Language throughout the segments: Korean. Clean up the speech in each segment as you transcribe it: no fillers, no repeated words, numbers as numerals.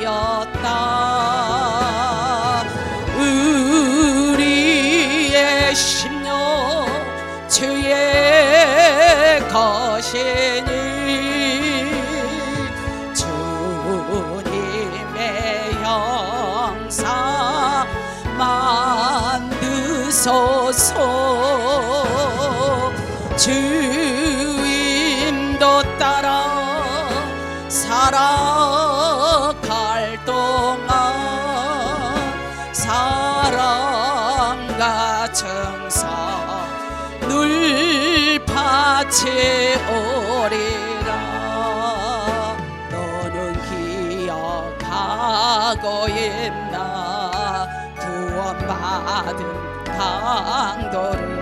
하였다. 우리의 심령 주의 것이니 주님의 형상 만드소서. 주임도 따라 살아갈 동안 사랑과 정사 늘 바치오리라. 너는 기억하고 있나 구원받은 강도를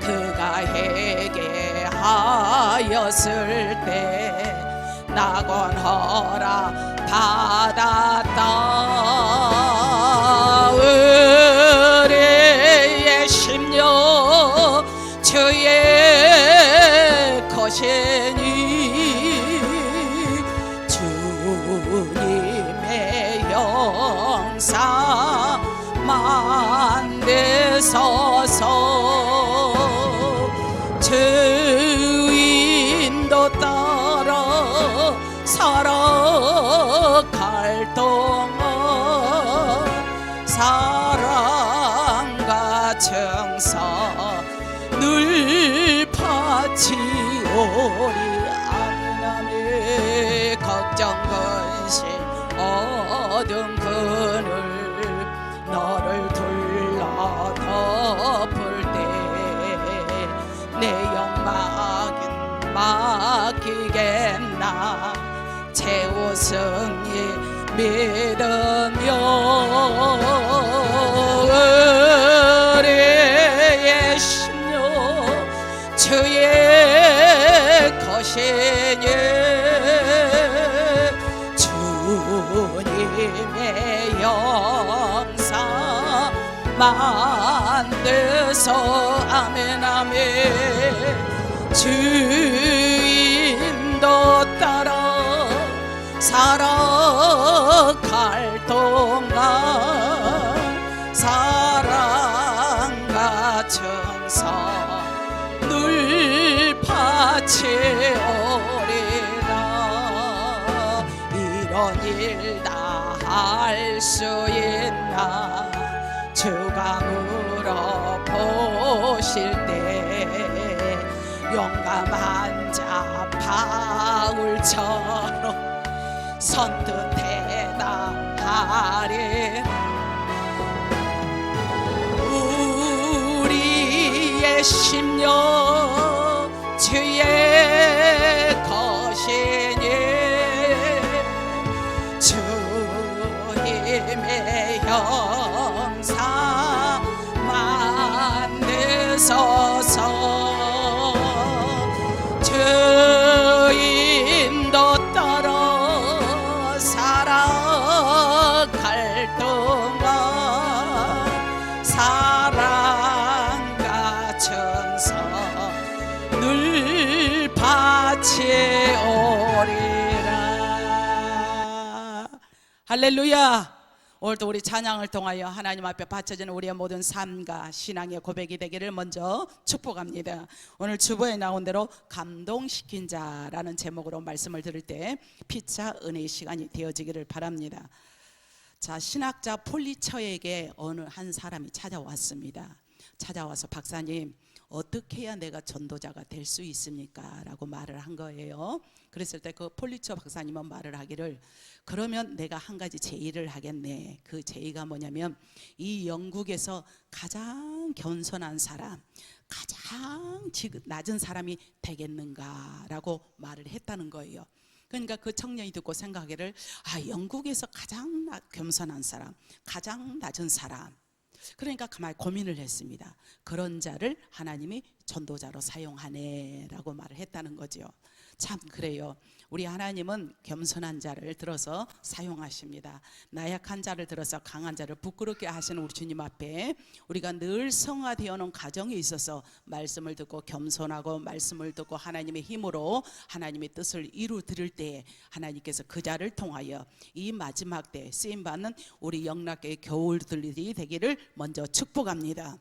그가 회개하였을 때 낙원허락 받았다. 우리의 심령 주의 것이니 주님의 형상 만드소서. 주인도 따라 살아갈 동안 사랑과 정사 늘 바치오리. 아미나미 걱정 근심 어둠 그늘 너를 둘러 덮을 때 내 영광은 맡기겠나. 최우승이 믿으며 우리의 심령 주의 것이니 주님의 형상 만드소. 아멘 아멘. 주인도 따라 살아갈 동안 사랑과 정사 늘 바치오리라. 이런 일 다 할 수 있나 주가 물어보실 때 용감한 자 바울처럼 선뜻 대답하리. 우리의 심령 주의 것이니 주님의 형상 만드소서. 주인도 따라 살아갈 동안 사랑과 정사 늘 바치오리라. 할렐루야. 오늘도 우리 찬양을 통하여 하나님 앞에 바쳐지는 우리의 모든 삶과 신앙의 고백이 되기를 먼저 축복합니다. 오늘 주보에 나온 대로 감동시킨 자라는 제목으로 말씀을 들을 때 피차 은혜의 시간이 되어지기를 바랍니다. 자, 신학자 폴리처에게 어느 한 사람이 찾아왔습니다. 찾아와서 박사님 어떻게 해야 내가 전도자가 될 수 있습니까? 라고 말을 한 거예요. 그랬을 때 그 폴리처 박사님은 말을 하기를 그러면 내가 한 가지 제의를 하겠네. 그 제의가 뭐냐면 이 영국에서 가장 겸손한 사람, 가장 낮은 사람이 되겠는가 라고 말을 했다는 거예요. 그러니까 그 청년이 듣고 생각하기를 영국에서 가장 겸손한 사람, 가장 낮은 사람, 그러니까 가만히 고민을 했습니다. 그런 자를 하나님이 전도자로 사용하네 라고 말을 했다는 거죠. 참 그래요. 우리 하나님은 겸손한 자를 들어서 사용하십니다. 나약한 자를 들어서 강한 자를 부끄럽게 하시는 우리 주님 앞에 우리가 늘 성화되어오는 과정에 있어서 말씀을 듣고 겸손하고 말씀을 듣고 하나님의 힘으로 하나님의 뜻을 이루 드릴 때에 하나님께서 그 자를 통하여 이 마지막 때 쓰임받는 우리 영락교회 교우들이 되기를 먼저 축복합니다.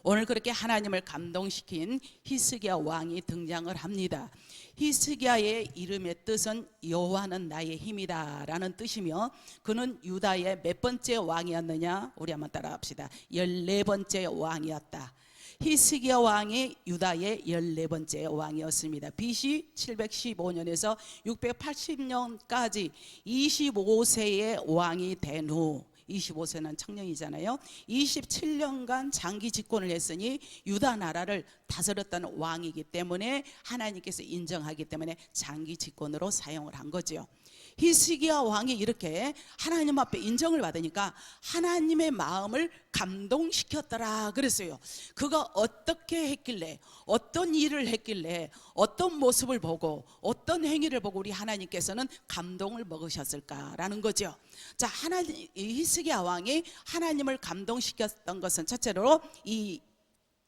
오늘 그렇게 하나님을 감동시킨 히스기야 왕이 등장을 합니다. 히스기야의 이름의 뜻은 여호와는 나의 힘이다 라는 뜻이며, 그는 유다의 몇 번째 왕이었느냐? 우리 한번 따라합시다. 14번째 왕이었다. 히스기야 왕이 유다의 14번째 왕이었습니다. BC 715년에서 680년까지 25세의 왕이 된 후, 25세는 청년이잖아요. 27년간 장기 집권을 했으니 유다 나라를 다스렸던 왕이기 때문에 하나님께서 인정하기 때문에 장기 집권으로 사용을 한 거죠. 히스기야 왕이 이렇게 하나님 앞에 인정을 받으니까 하나님의 마음을 감동시켰더라 그랬어요. 그가 어떻게 했길래, 어떤 일을 했길래, 어떤 모습을 보고 어떤 행위를 보고 우리 하나님께서는 감동을 먹으셨을까라는 거죠. 자, 하나님, 히스기야 왕이 하나님을 감동시켰던 것은 첫째로 이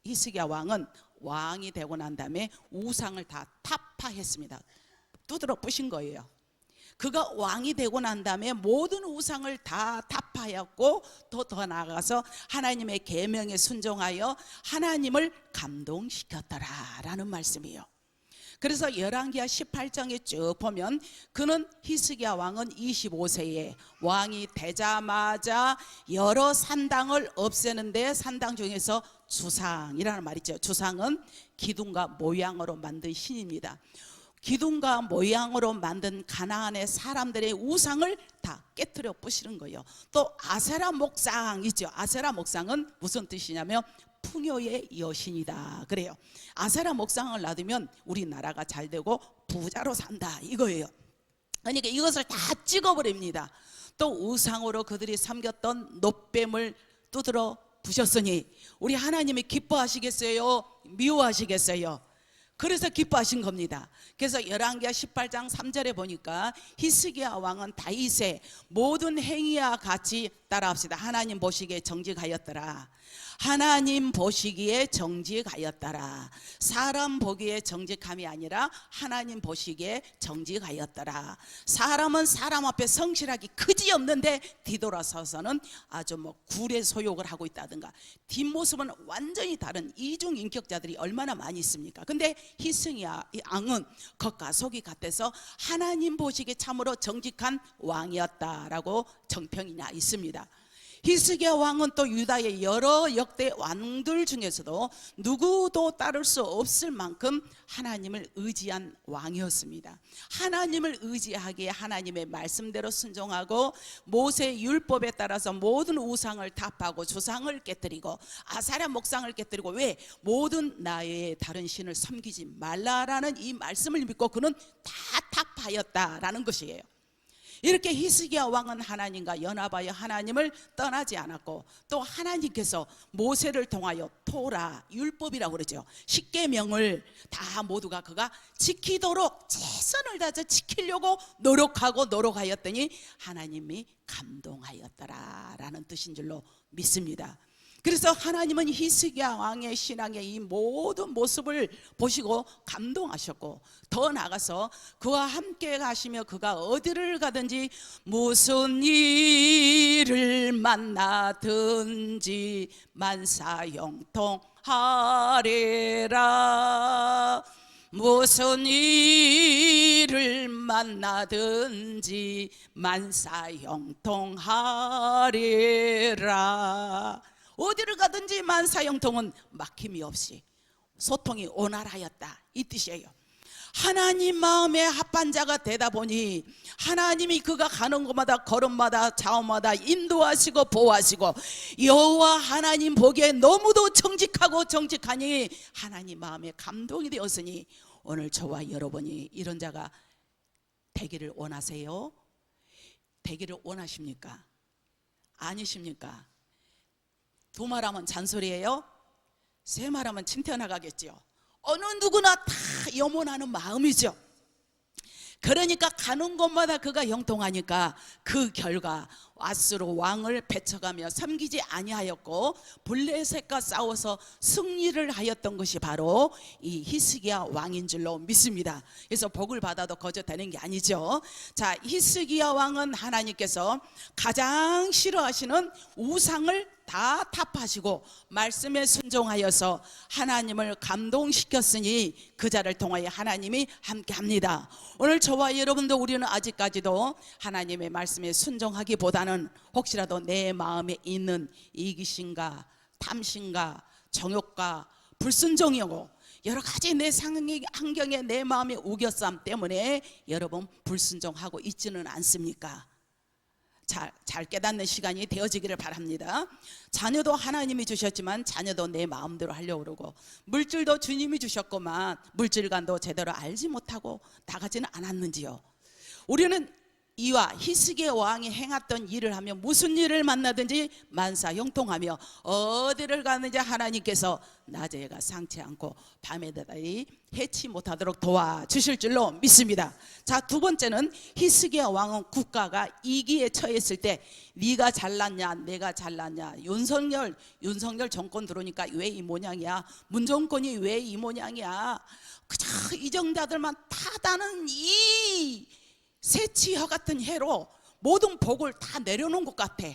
히스기야 왕은 왕이 되고 난 다음에 우상을 다 타파했습니다. 두드러 부신 거예요. 그가 왕이 되고 난 다음에 모든 우상을 다 타파하였고, 또 더 나아가서 하나님의 계명에 순종하여 하나님을 감동시켰더라라는 말씀이에요. 그래서 열왕기하 18장에 쭉 보면 그는 히스기야 왕은 25세에 왕이 되자마자 여러 산당을 없애는데, 산당 중에서 주상이라는 말이 있죠. 주상은 기둥과 모양으로 만든 신입니다. 기둥과 모양으로 만든 가나안의 사람들의 우상을 다 깨트려 부시는 거예요. 또 아세라 목상이죠. 아세라 목상은 무슨 뜻이냐면 풍요의 여신이다 그래요. 아세라 목상을 놔두면 우리나라가 잘 되고 부자로 산다 이거예요. 그러니까 이것을 다 찍어버립니다. 또 우상으로 그들이 섬겼던 놋뱀을 두드러 부셨으니 우리 하나님이 기뻐하시겠어요? 미워하시겠어요? 그래서 기뻐하신 겁니다. 그래서 열왕기하 18장 3절에 보니까 히스기야 왕은 다윗의 모든 행위와 같이, 따라합시다. 하나님 보시기에 정직하였더라. 하나님 보시기에 정직하였더라. 사람 보기에 정직함이 아니라 하나님 보시기에 정직하였더라. 사람은 사람 앞에 성실하기 그지없는데 뒤돌아서서는 아주 굴의 소욕을 하고 있다든가 뒷모습은 완전히 다른 이중인격자들이 얼마나 많이 있습니까? 근데 히스기야 왕은 겉과 속이 같아서 하나님 보시기에 참으로 정직한 왕이었다라고 정평이 나 있습니다. 히스기야 왕은 또 유다의 여러 역대 왕들 중에서도 누구도 따를 수 없을 만큼 하나님을 의지한 왕이었습니다. 하나님을 의지하기에 하나님의 말씀대로 순종하고 모세 율법에 따라서 모든 우상을 타파하고 주상을 깨뜨리고 아세라 목상을 깨뜨리고, 왜? 모든 나의 다른 신을 섬기지 말라라는 이 말씀을 믿고 그는 다 타파하였다라는 것이에요. 이렇게 히스기야 왕은 하나님과 연합하여 하나님을 떠나지 않았고, 또 하나님께서 모세를 통하여 토라, 율법이라고 그러죠. 십계명을 다 모두가 그가 지키도록 최선을 다해서 지키려고 노력하였더니 하나님이 감동하였더라라는 뜻인 줄로 믿습니다. 그래서 하나님은 히스기야 왕의 신앙의 이 모든 모습을 보시고 감동하셨고, 더 나아가서 그와 함께 가시며 그가 어디를 가든지 무슨 일을 만나든지 만사형통하리라. 무슨 일을 만나든지 만사형통하리라. 어디를 가든지 만사형통은 막힘이 없이 소통이 원활하였다 이 뜻이에요. 하나님 마음에 합한 자가 되다 보니 하나님이 그가 가는 곳마다 걸음마다 좌우마다 인도하시고 보호하시고, 여호와 하나님 보기에 너무도 정직하고 정직하니 하나님 마음에 감동이 되었으니 오늘 저와 여러분이 이런 자가 되기를 원하세요? 되기를 원하십니까? 아니십니까? 두 말하면 잔소리예요? 세 말하면 칭찬 나가겠죠. 어느 누구나 다 염원하는 마음이죠. 그러니까 가는 곳마다 그가 형통하니까 그 결과 아수르 왕을 배척하며 섬기지 아니하였고 블레셋과 싸워서 승리를 하였던 것이 바로 이 히스기야 왕인 줄로 믿습니다. 그래서 복을 받아도 거저되는 게 아니죠. 자, 히스기야 왕은 하나님께서 가장 싫어하시는 우상을 다 타파하시고 말씀에 순종하여서 하나님을 감동시켰으니 그 자를 통하여 하나님이 함께합니다. 오늘 저와 여러분도 우리는 아직까지도 하나님의 말씀에 순종하기보다는 혹시라도 내 마음에 있는 이기심과 탐심과 정욕과 불순종이고 여러 가지 내 상황의 환경에 내 마음의 우겨쌈 때문에 여러분 불순종하고 있지는 않습니까? 잘 깨닫는 시간이 되어지기를 바랍니다. 자녀도 하나님이 주셨지만 자녀도 내 마음대로 하려고 그러고 물질도 주님이 주셨구만 물질관도 제대로 알지 못하고 나가지는 않았는지요. 우리는 이와 히스기야 왕이 행했던 일을 하며 무슨 일을 만나든지 만사 형통하며 어디를 가는지 하나님께서 낮에가 상치 않고 밤에다이 해치 못하도록 도와주실 줄로 믿습니다. 자, 두 번째는 히스기야 왕은 국가가 위기에 처했을 때 네가 잘났냐 내가 잘났냐 윤석열 정권 들어오니까 왜 이 모양이야 문정권이 왜 이 모양이야 그저 이정자들만 타다는 이 새치혀 같은 해로 모든 복을 다 내려놓은 것 같아.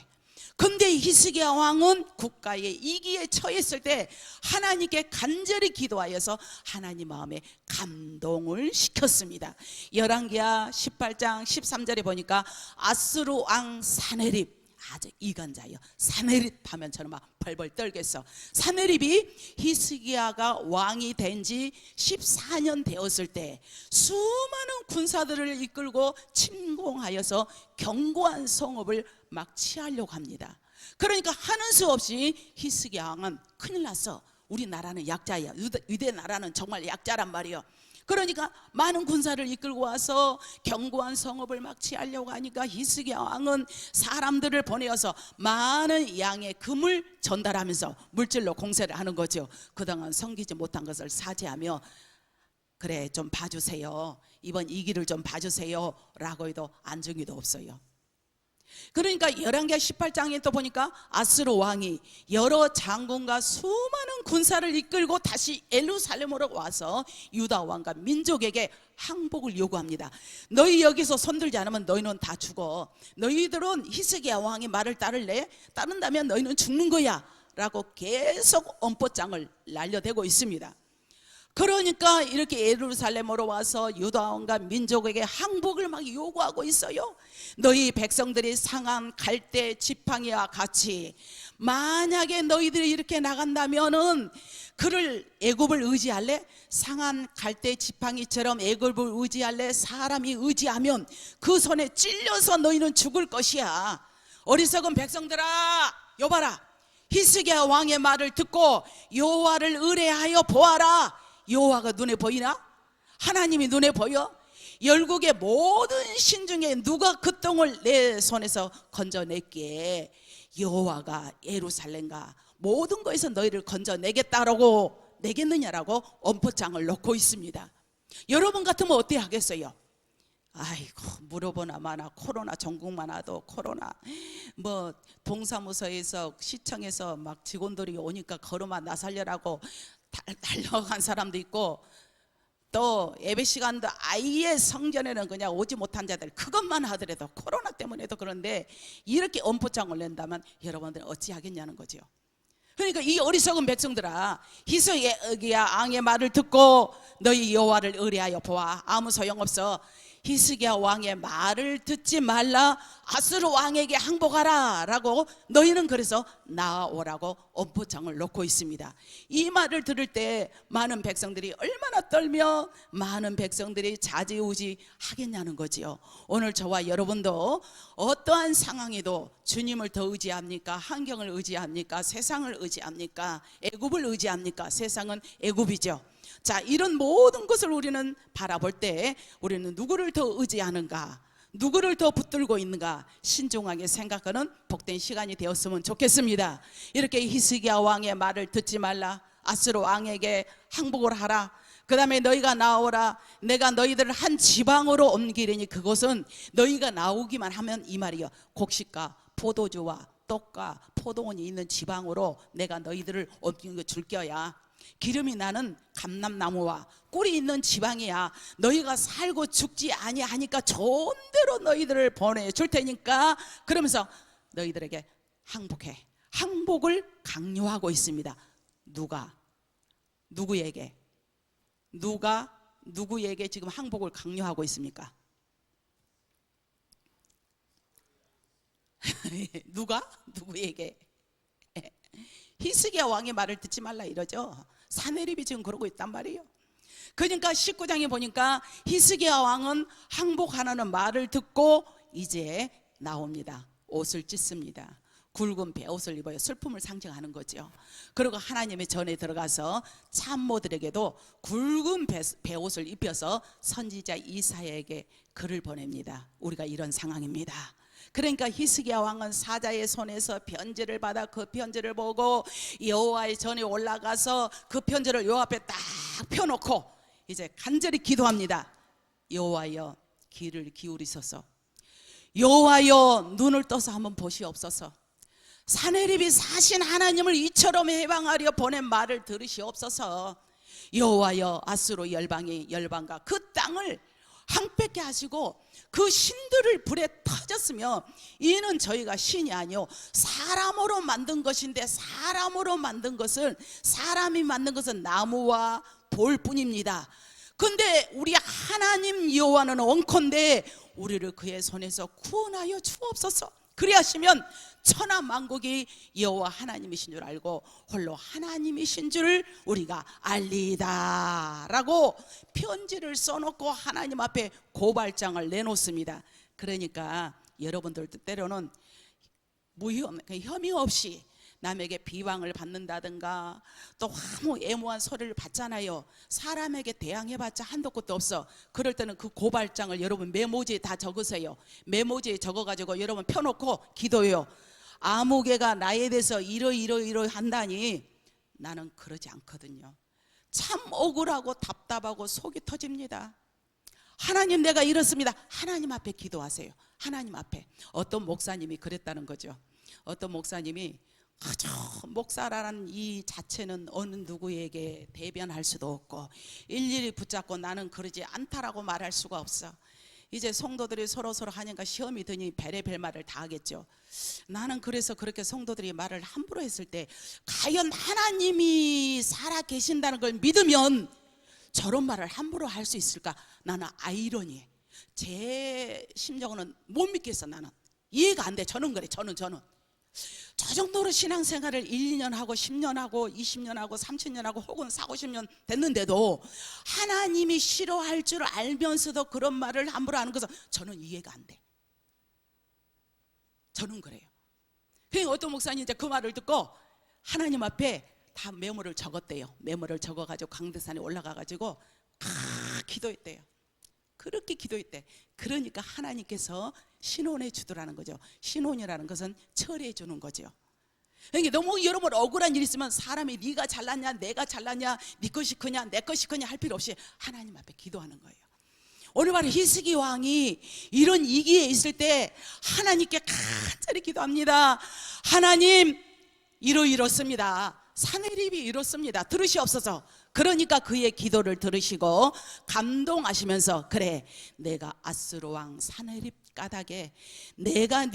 근데 히스기야 왕은 국가의 위기에 처했을 때 하나님께 간절히 기도하여서 하나님 마음에 감동을 시켰습니다. 열왕기하 18장 13절에 보니까 아수르 왕 사네립 아주 이간자요 사네립 하면 저는 막 벌벌 떨겠어. 사네립이 히스기야가 왕이 된 지 14년 되었을 때 수많은 군사들을 이끌고 침공하여서 견고한 성읍을 막 취하려고 합니다. 그러니까 하는 수 없이 히스기야 왕은 큰일 났어. 우리나라는 약자야. 유대 나라는 정말 약자란 말이요. 그러니까 많은 군사를 이끌고 와서 견고한 성읍을 막 취하려고 하니까 히스기야 왕은 사람들을 보내어서 많은 양의 금을 전달하면서 물질로 공세를 하는 거죠. 그동안 섬기지 못한 것을 사죄하며 그래 좀 봐주세요. 이번 이 길을 좀 봐주세요 라고 해도 안중에도 없어요. 그러니까 열왕기하 18장에 또 보니까 아수르 왕이 여러 장군과 수많은 군사를 이끌고 다시 예루살렘으로 와서 유다 왕과 민족에게 항복을 요구합니다. 너희 여기서 손들지 않으면 너희는 다 죽어. 너희들은 히스기야 왕의 말을 따를래? 따른다면 너희는 죽는 거야 라고 계속 엄포장을 날려대고 있습니다. 그러니까 이렇게 예루살렘으로 와서 유다 왕과 민족에게 항복을 막 요구하고 있어요. 너희 백성들이 상한 갈대 지팡이와 같이 만약에 너희들이 이렇게 나간다면은 그를 애굽을 의지할래? 상한 갈대 지팡이처럼 애굽을 의지할래? 사람이 의지하면 그 손에 찔려서 너희는 죽을 것이야. 어리석은 백성들아 여봐라 히스기야 왕의 말을 듣고 여호와를 의뢰하여 보아라. 여호와가 눈에 보이나? 하나님이 눈에 보여? 열국의 모든 신 중에 누가 그 똥을 내 손에서 건져냈기에 여호와가 예루살렘과 모든 것에서 너희를 건져내겠다라고 내겠느냐라고 엄포장을 놓고 있습니다. 여러분 같으면 어떻게 하겠어요? 아이고 물어보나 마나 코로나 전국만 와도 코로나 뭐 동사무소에서 시청에서 막 직원들이 오니까 걸어마 나 살려라고 달려간 사람도 있고 또 예배 시간도 아예 성전에는 그냥 오지 못한 자들 그것만 하더라도 코로나 때문에도 그런데 이렇게 엄포장을 낸다면 여러분들 어찌하겠냐는 거죠. 그러니까 이 어리석은 백성들아 히스기야 왕의 말을 듣고 너희 여호와를 의뢰하여 보아. 아무 소용없어. 히스기야 왕의 말을 듣지 말라. 아수르 왕에게 항복하라 라고 너희는 그래서 나오라고 엄포장을 놓고 있습니다. 이 말을 들을 때 많은 백성들이 얼마나 떨며 많은 백성들이 좌지우지 하겠냐는 거지요. 오늘 저와 여러분도 어떠한 상황에도 주님을 더 의지합니까? 환경을 의지합니까? 세상을 의지합니까? 애굽을 의지합니까? 세상은 애굽이죠. 자, 이런 모든 것을 우리는 바라볼 때 우리는 누구를 더 의지하는가, 누구를 더 붙들고 있는가 신중하게 생각하는 복된 시간이 되었으면 좋겠습니다. 이렇게 히스기야 왕의 말을 듣지 말라. 아수르 왕에게 항복을 하라. 그 다음에 너희가 나오라 내가 너희들을 한 지방으로 옮기려니 그곳은 너희가 나오기만 하면 이 말이요 곡식과 포도주와 떡과 포도원이 있는 지방으로 내가 너희들을 옮겨 줄 거야. 기름이 나는 감람나무와 꿀이 있는 지방이야. 너희가 살고 죽지 아니하니까 좋은 대로 너희들을 보내줄 테니까. 그러면서 너희들에게 항복해. 항복을 강요하고 있습니다. 누구에게? 누구에게 지금 항복을 강요하고 있습니까? 누구에게? 히스기야 왕의 말을 듣지 말라 이러죠. 사내립이 지금 그러고 있단 말이에요. 그러니까 19장에 보니까 히스기야 왕은 항복하라는 말을 듣고 이제 나옵니다. 옷을 찢습니다. 굵은 베옷을 입어요. 슬픔을 상징하는 거죠. 그리고 하나님의 전에 들어가서 참모들에게도 굵은 베옷을 입혀서 선지자 이사야에게 글을 보냅니다. 우리가 이런 상황입니다. 그러니까 히스기야 왕은 사자의 손에서 편지를 받아 그 편지를 보고 여호와의 전에 올라가서 그 편지를 여호와 앞에 딱 펴놓고 이제 간절히 기도합니다. 여호와여 귀를 기울이소서. 여호와여 눈을 떠서 한번 보시옵소서. 사내립이 사신 하나님을 이처럼 해방하려 보낸 말을 들으시옵소서. 여호와여 아수르 열방과 그 땅을 항뺏게 하시고 그 신들을 불에 터졌으며 이는 저희가 신이 아니요 사람으로 만든 것인데 사람이 만든 것은 나무와 돌뿐입니다. 근데 우리 하나님 여호와는 원컨대 우리를 그의 손에서 구원하여 주옵소서. 그리하시면 천하 만국이 여호와 하나님이신 줄 알고 홀로 하나님이신 줄 우리가 알리다 라고 편지를 써놓고 하나님 앞에 고발장을 내놓습니다. 그러니까 여러분들도 때로는 혐의 없이 남에게 비방을 받는다든가 또 아무 애무한 소리를 받잖아요. 사람에게 대항해봤자 한도 끝도 없어. 그럴 때는 그 고발장을 여러분 메모지에 다 적으세요. 메모지에 적어가지고 여러분 펴놓고 기도해요. 아무개가 나에 대해서 이러 한다니 나는 그러지 않거든요. 참 억울하고 답답하고 속이 터집니다. 하나님 내가 이렇습니다. 하나님 앞에 기도하세요. 하나님 앞에. 어떤 목사님이 그랬다는 거죠. 어떤 목사님이 목사라는 이 자체는 어느 누구에게 대변할 수도 없고 일일이 붙잡고 나는 그러지 않다라고 말할 수가 없어. 이제 성도들이 서로 하니까 시험이 드니 별의별 말을 다 하겠죠. 나는 그래서 그렇게 성도들이 말을 함부로 했을 때 과연 하나님이 살아 계신다는 걸 믿으면 저런 말을 함부로 할 수 있을까? 나는 아이러니해. 제 심정은 못 믿겠어. 나는 이해가 안 돼. 저는 그래. 저는 저 정도로 신앙생활을 1, 2년 하고 10년 하고 20년 하고 30년 하고 혹은 40, 50년 됐는데도 하나님이 싫어할 줄 알면서도 그런 말을 함부로 하는 것은 저는 이해가 안 돼. 저는 그래요. 그러니까 어떤 목사님 이제 그 말을 듣고 하나님 앞에 다 메모를 적었대요. 메모를 적어가지고 강대산에 올라가가지고 기도했대요. 그렇게 기도했대. 그러니까 하나님께서 신원해 주더라는 거죠. 신원이라는 것은 처리해 주는 거죠. 그러니까 너무 여러분 억울한 일 있으면 사람이 네가 잘났냐 내가 잘났냐 네 것이 크냐 내 것이 크냐 할 필요 없이 하나님 앞에 기도하는 거예요. 오늘 바로 히스기 왕이 이런 위기에 있을 때 하나님께 간절히 기도합니다. 하나님 이렇습니다. 사내립이 이렇습니다. 들으시옵소서. 그러니까 그의 기도를 들으시고 감동하시면서 그래 내가 아수르 왕 사내립 까닭에 네가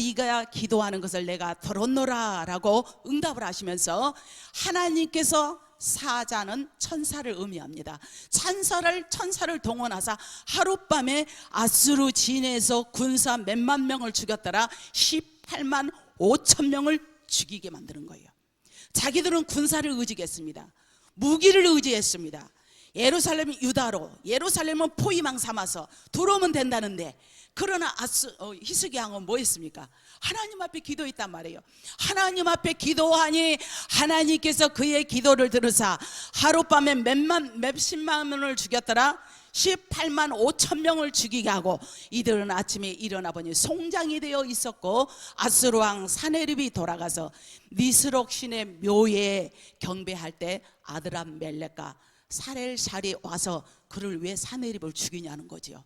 기도하는 것을 내가 들었노라 라고 응답을 하시면서 하나님께서 사자는 천사를 의미합니다. 천사를 동원하사 하룻밤에 아수르 진에서 군사 몇만 명을 죽였더라 18만 5천 명을 죽이게 만드는 거예요. 자기들은 군사를 의지했습니다. 무기를 의지했습니다. 예루살렘이 유다로 예루살렘은 포위망 삼아서 들어오면 된다는데 그러나 히스기 왕은 뭐 했습니까? 하나님 앞에 기도했단 말이에요. 하나님 앞에 기도하니 하나님께서 그의 기도를 들으사 하룻밤에 몇십만 명을 죽였더라 18만 5천 명을 죽이게 하고 이들은 아침에 일어나 보니 송장이 되어 있었고 아수르 왕 사내립이 돌아가서 니스록 신의 묘에 경배할 때 아드람 멜렉과 살엘살이 와서 그를 왜 사내립을 죽이냐는 거죠.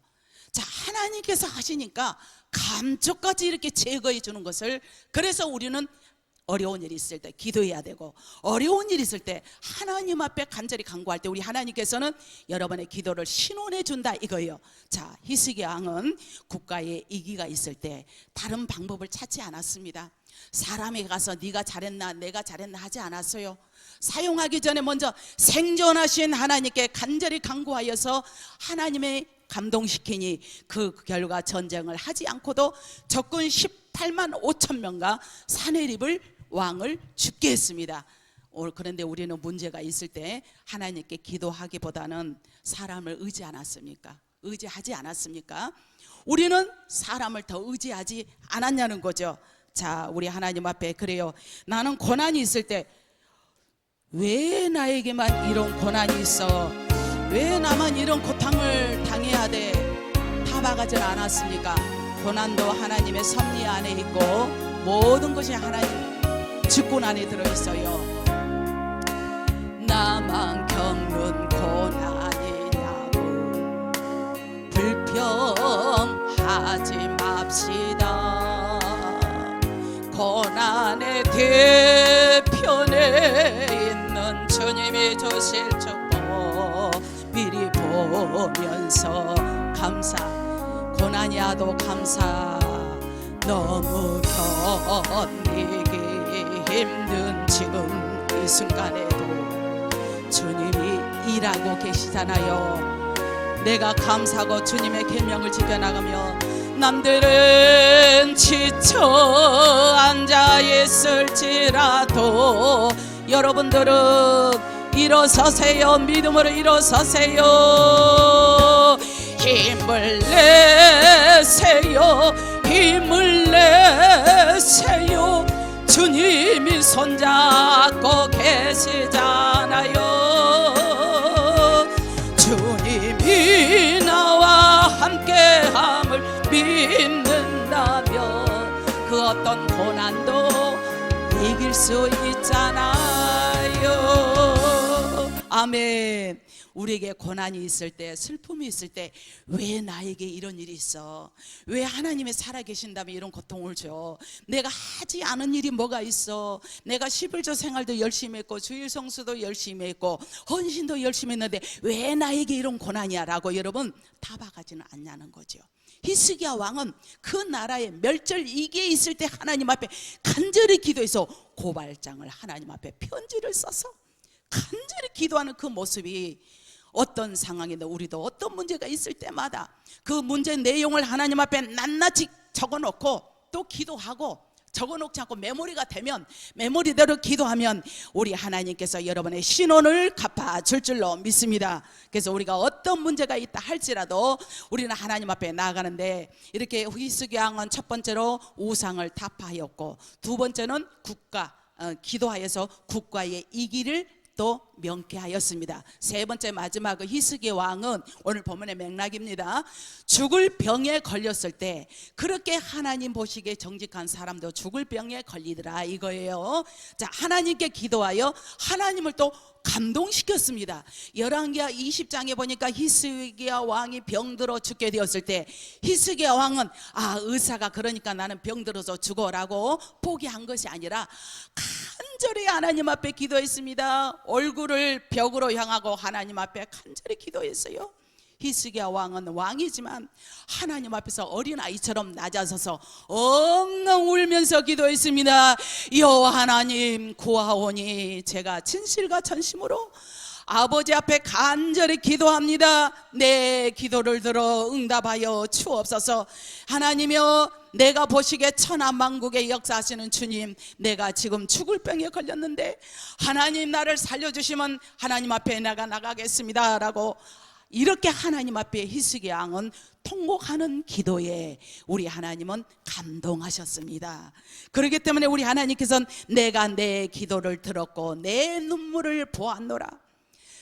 자, 하나님께서 하시니까 감쪽까지 이렇게 제거해 주는 것을, 그래서 우리는 어려운 일이 있을 때 기도해야 되고, 어려운 일이 있을 때 하나님 앞에 간절히 간구할 때 우리 하나님께서는 여러분의 기도를 신원해 준다 이거예요. 자, 히스기야 왕은 국가에 위기가 있을 때 다른 방법을 찾지 않았습니다. 사람에게 가서 네가 잘했나 내가 잘했나 하지 않았어요. 사용하기 전에 먼저 생존하신 하나님께 간절히 간구하여서 하나님의 감동시키니 그 결과 전쟁을 하지 않고도 적군 18만 5천 명과 사내립을 왕을 죽게 했습니다. 그런데 우리는 문제가 있을 때 하나님께 기도하기보다는 사람을 의지하지 않았습니까? 우리는 사람을 더 의지하지 않았냐는 거죠. 자, 우리 하나님 앞에 그래요. 나는 고난이 있을 때 왜 나에게만 이런 고난이 있어? 왜 나만 이런 고통을 당해야 돼? 타박하지 않았습니까? 고난도 하나님의 섭리 안에 있고 모든 것이 하나님 주권 안에 들어있어요. 나만 겪는 고난이냐고 불평하지 맙시다. 고난의 뒤편에 있는 주님이 주실 축복 미리 보면서 감사, 고난이 와도 감사. 너무 견디기 힘든 지금 이 순간에도 주님이 일하고 계시잖아요. 내가 감사하고 주님의 계명을 지켜나가며 남들은 지쳐 앉아 있을지라도 여러분들은 일어서세요. 믿음으로 일어서세요. 힘을 내세요. 힘을 내세요. 주님이 손잡고 계시잖아요. 주님이 나와 함께함을 믿는다면 그 어떤 고난도 이길 수 있잖아요. 아멘. 우리에게 고난이 있을 때, 슬픔이 있을 때 왜 나에게 이런 일이 있어? 왜 하나님이 살아계신다면 이런 고통을 줘? 내가 하지 않은 일이 뭐가 있어? 내가 11조 생활도 열심히 했고 주일 성수도 열심히 했고 헌신도 열심히 했는데 왜 나에게 이런 고난이야? 라고 여러분 타박하지는 않냐는 거죠. 히스기야 왕은 그 나라의 멸절 위기에 있을 때 하나님 앞에 간절히 기도해서 고발장을 하나님 앞에 편지를 써서 간절히 기도하는 그 모습이 어떤 상황인데 우리도 어떤 문제가 있을 때마다 그 문제 내용을 하나님 앞에 낱낱이 적어놓고 또 기도하고 적어놓지 않고 메모리가 되면 메모리대로 기도하면 우리 하나님께서 여러분의 신원을 갚아줄 줄로 믿습니다. 그래서 우리가 어떤 문제가 있다 할지라도 우리는 하나님 앞에 나아가는데 이렇게 히스기야 왕은 첫 번째로 우상을 타파하였고 두 번째는 기도하여서 국가의 이기를 또 명쾌하였습니다. 세 번째 마지막 히스기야 왕은 오늘 본문의 맥락입니다. 죽을 병에 걸렸을 때 그렇게 하나님 보시기에 정직한 사람도 죽을 병에 걸리더라 이거예요. 자, 하나님께 기도하여 하나님을 또 감동시켰습니다. 열왕기하 20장에 보니까 히스기야 왕이 병들어 죽게 되었을 때 히스기야 왕은 의사가 그러니까 나는 병들어서 죽어라고 포기한 것이 아니라 간절히 하나님 앞에 기도했습니다. 얼굴을 벽으로 향하고 하나님 앞에 간절히 기도했어요. 히스기야 왕은 왕이지만 하나님 앞에서 어린아이처럼 낮아서서 엉엉 울면서 기도했습니다. 여호와 하나님 구하오니 제가 진실과 전심으로 아버지 앞에 간절히 기도합니다. 내 기도를 들어 응답하여 주옵소서. 하나님이여, 내가 보시기에 천하만국의 역사하시는 주님, 내가 지금 죽을 병에 걸렸는데 하나님 나를 살려주시면 하나님 앞에 내가 나가겠습니다 라고 이렇게 하나님 앞에 히스기야 왕은 통곡하는 기도에 우리 하나님은 감동하셨습니다. 그렇기 때문에 우리 하나님께서는 내가 내 기도를 들었고 내 눈물을 보았노라.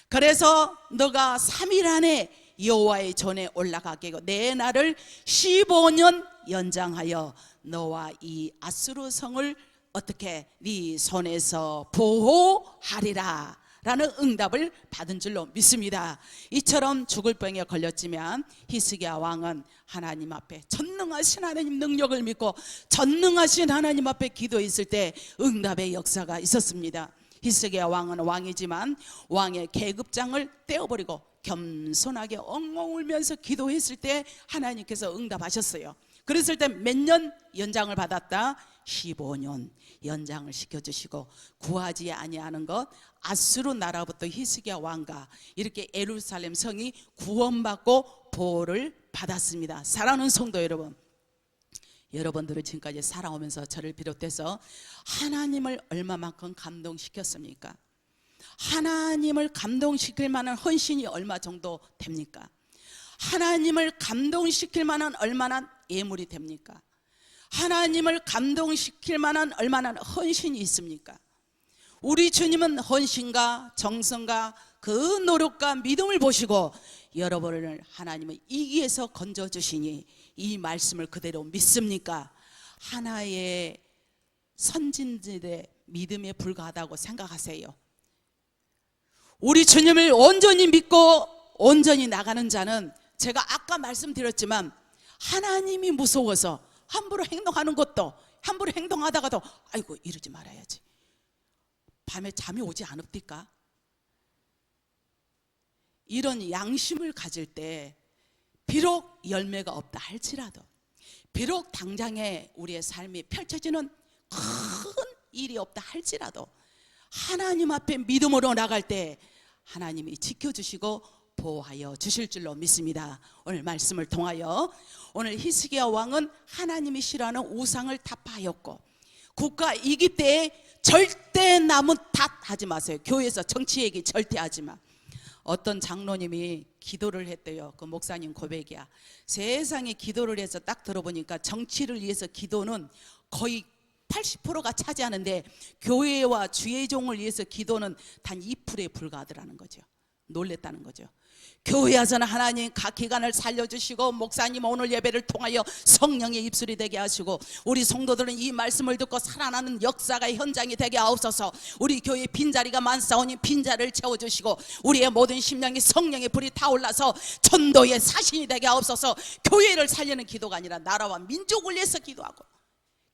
그래서 너가 3일 안에 여호와의 전에 올라가게 하고 내 날을 15년 연장하여 너와 이 아수르 성을 어떻게 네 손에서 보호하리라 라는 응답을 받은 줄로 믿습니다. 이처럼 죽을 병에 걸렸지만 히스기야 왕은 하나님 앞에 전능하신 하나님 능력을 믿고 전능하신 하나님 앞에 기도했을 때 응답의 역사가 있었습니다. 히스기야 왕은 왕이지만 왕의 계급장을 떼어버리고 겸손하게 엉엉 울면서 기도했을 때 하나님께서 응답하셨어요. 그랬을 때 몇 년 연장을 받았다? 15년 연장을 시켜주시고 구하지 아니하는 것 아수르 나라부터 히스기야 왕과 이렇게 예루살렘 성이 구원받고 보호를 받았습니다. 사랑하는 성도 여러분, 여러분들은 지금까지 살아오면서 저를 비롯해서 하나님을 얼마만큼 감동시켰습니까? 하나님을 감동시킬 만한 헌신이 얼마 정도 됩니까? 하나님을 감동시킬 만한 얼마나 예물이 됩니까? 하나님을 감동시킬 만한 얼마나 헌신이 있습니까? 우리 주님은 헌신과 정성과 그 노력과 믿음을 보시고 여러분을 하나님의 이기에서 건져주시니 이 말씀을 그대로 믿습니까? 하나의 선진들의 믿음에 불과하다고 생각하세요? 우리 주님을 온전히 믿고 온전히 나가는 자는 제가 아까 말씀드렸지만 하나님이 무서워서 함부로 행동하는 것도 함부로 행동하다가도 아이고 이러지 말아야지 밤에 잠이 오지 않읍니까? 이런 양심을 가질 때 비록 열매가 없다 할지라도 비록 당장에 우리의 삶이 펼쳐지는 큰 일이 없다 할지라도 하나님 앞에 믿음으로 나갈 때 하나님이 지켜주시고 보호하여 주실 줄로 믿습니다. 오늘 말씀을 통하여 오늘 히스기야 왕은 하나님이 싫어하는 우상을 타파하였고 국가 이기 때에 절대 남은 탓 하지 마세요. 교회에서 정치 얘기 절대 하지 마. 어떤 장로님이 기도를 했대요. 그 목사님 고백이야. 세상에 기도를 해서 딱 들어보니까 정치를 위해서 기도는 거의 80%가 차지하는데 교회와 주의 종을 위해서 기도는 단 2%에 불과하더라는 거죠. 놀랬다는 거죠. 교회에서는 하나님 각 기관을 살려주시고 목사님 오늘 예배를 통하여 성령의 입술이 되게 하시고 우리 성도들은 이 말씀을 듣고 살아나는 역사가 현장이 되게 하옵소서. 우리 교회 빈자리가 많사오니 빈자리를 채워주시고 우리의 모든 심령이 성령의 불이 타올라서 전도의 사신이 되게 하옵소서. 교회를 살리는 기도가 아니라 나라와 민족을 위해서 기도하고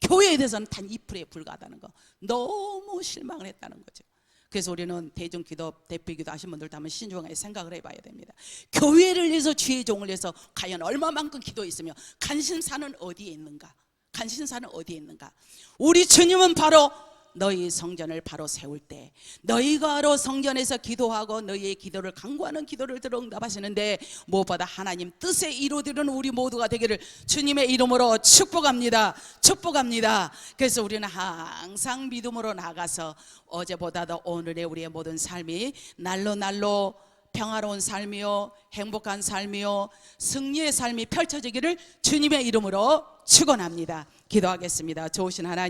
교회에 대해서는 단 2%에 불과하다는 거 너무 실망을 했다는 거죠. 그래서 우리는 대중기도, 대표기도 하신 분들도 한번 신중하게 생각을 해봐야 됩니다. 교회를 위해서 주의 종을 위해서 과연 얼마만큼 기도했으며 간신사는 어디에 있는가? 간신사는 어디에 있는가? 우리 주님은 바로 너희 성전을 바로 세울 때 너희가 바로 성전에서 기도하고 너희의 기도를 간구하는 기도를 들어 응답하시는데 무엇보다 하나님 뜻에 이루어지는 우리 모두가 되기를 주님의 이름으로 축복합니다. 축복합니다. 그래서 우리는 항상 믿음으로 나가서 어제보다도 오늘의 우리의 모든 삶이 날로 날로 평화로운 삶이요 행복한 삶이요 승리의 삶이 펼쳐지기를 주님의 이름으로 축원합니다. 기도하겠습니다. 좋으신 하나님